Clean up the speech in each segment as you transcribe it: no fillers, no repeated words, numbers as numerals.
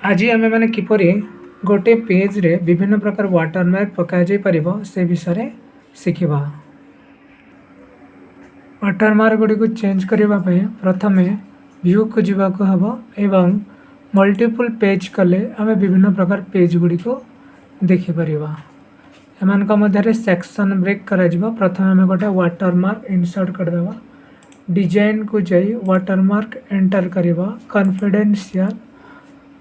आज आम मैंने किपर गोटे पेज रे विभिन्न प्रकार वाटरमार्क पका पारिबो से विषय शिखा। वाटरमार्क गुड़ी को चेंज करने प्रथम व्यू को जीवाक हम एवं मल्टीपल पेज कले आम विभिन्न प्रकार पेज गुड़ी को देखिपर। एमान मध्य सेक्शन ब्रेक कर प्रथम आम गोटे वाटरमार्क इंसर्ट करदे। डिजाइन को जाई वाटरमार्क एंटर करवा कॉन्फिडेंशियल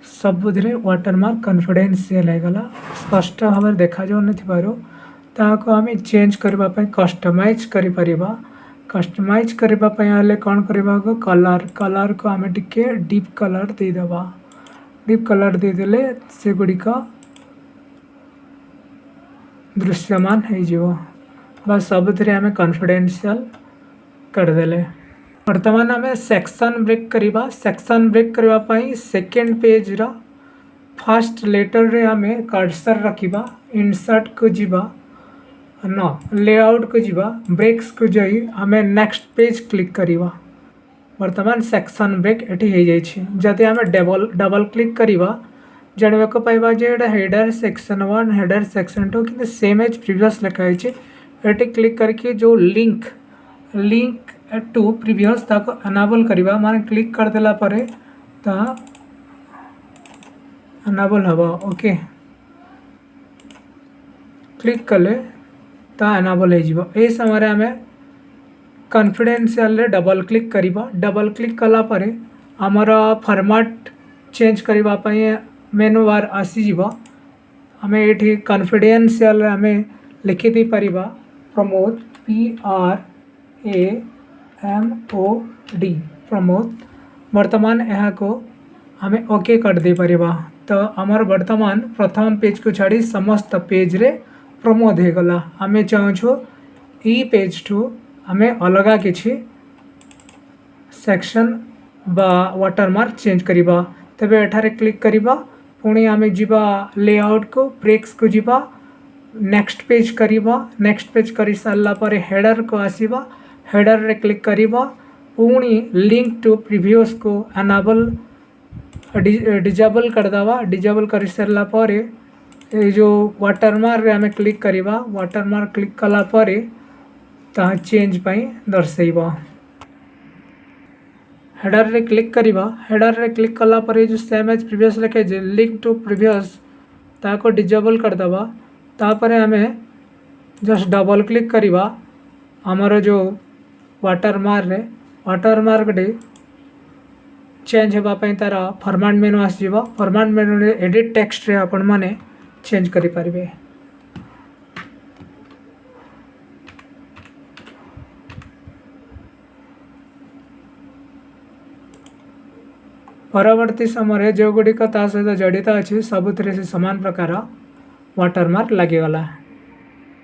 सबुधे वाटरमार्क कॉन्फिडेंशियल होगला स्पष्ट भाव में देखा जाऊ आम चेंज करने कस्टमाइज कर कस्टमाइज करने कौन करवा कलर कलर को आम टिके डीप कलर देदेबा। डीप कलर देदेले से गुड़िक दृश्यमान हो सबुधे आम कॉन्फिडेंशियल करदेले। वर्तमान आम सेक्शन ब्रेक करवा। सेक्शन ब्रेक करने सेकेंड पेज रा फर्स्ट लेटर रे आम कर्सर रखा इंसर्ट को जीवा न लेआउट को जीवा ब्रेक्स को जाई आम नेक्स्ट पेज क्लिक करवा। वर्तमान सेक्शन ब्रेक एटी हो जाइए। जदि आम डबल क्लिक करवा जानवा को पाइबा जे हेडर सेक्शन 1 हेडर सेक्शन 2 कि सेम एज प्रीवियस लिखाई ये क्लिक करके जो लिंक टू प्रीवियस ताको एनाबल करवा माने क्लिक कर देला परे ता एनाबल हवा। ओके क्लिक कले ता एनाबल हो जिवो। ए समय आम कॉन्फिडेंशियल रे डबल क्लिक करवा। डबल क्लिक कला परे आमर फॉर्मेट चेंज करबा पई मेनू बार आसीजिवो। आम ये कॉन्फिडेंशियल आम लिखि दे परिबा प्रमोद PRAMOD प्रमोद। वर्तमान यहाँ को आम ओके कर दे परिबा। तो आमर वर्तमान प्रथम पेज को छाड़ी समस्त पेज रे प्रमोद हो गला। आम चाहूँ ई पेज टू आम अलग किसी सेक्शन बा वाटरमार्क चेंज करवा। तबे एठारे क्लिक करवा पुणी आम जीवा लेआउट को ब्रेक्स को जीवा नेक्स्ट पेज करवा। नेक्स्ट पेज कर सारा पर हेडर को आसवा हेडर रे क्लिक करवा पुणी लिंक टू प्रीवियस को एनाबल डिजेबल करदेवा। डिजेबल कर सारा पर जो वाटरमार्क आम क्लिक करवा वाटरमार्क क्लिक कला पर चेंज पाई दर्शेब। हेडर रे क्लिक करवा हेडर रे क्लिक कला पर जो सेम एज प्रीवियस लिखे लिंक टू प्रीवियस ताको डिजेबल करदेवा। तापर आम जस्ट डबल क्लिक करवा आमर जो वाटरमार्क डे चेंज होगापी तार फॉर्मेट मेनू आसव। फॉर्मेट मेनू रे एडिट टेक्स्ट रे आपण माने चेंज करि परिबे। परवर्ती समय जो गुड़िक सहित जड़ित अच्छी सबुथ से समान प्रकार वाटरमार्क लगिगला।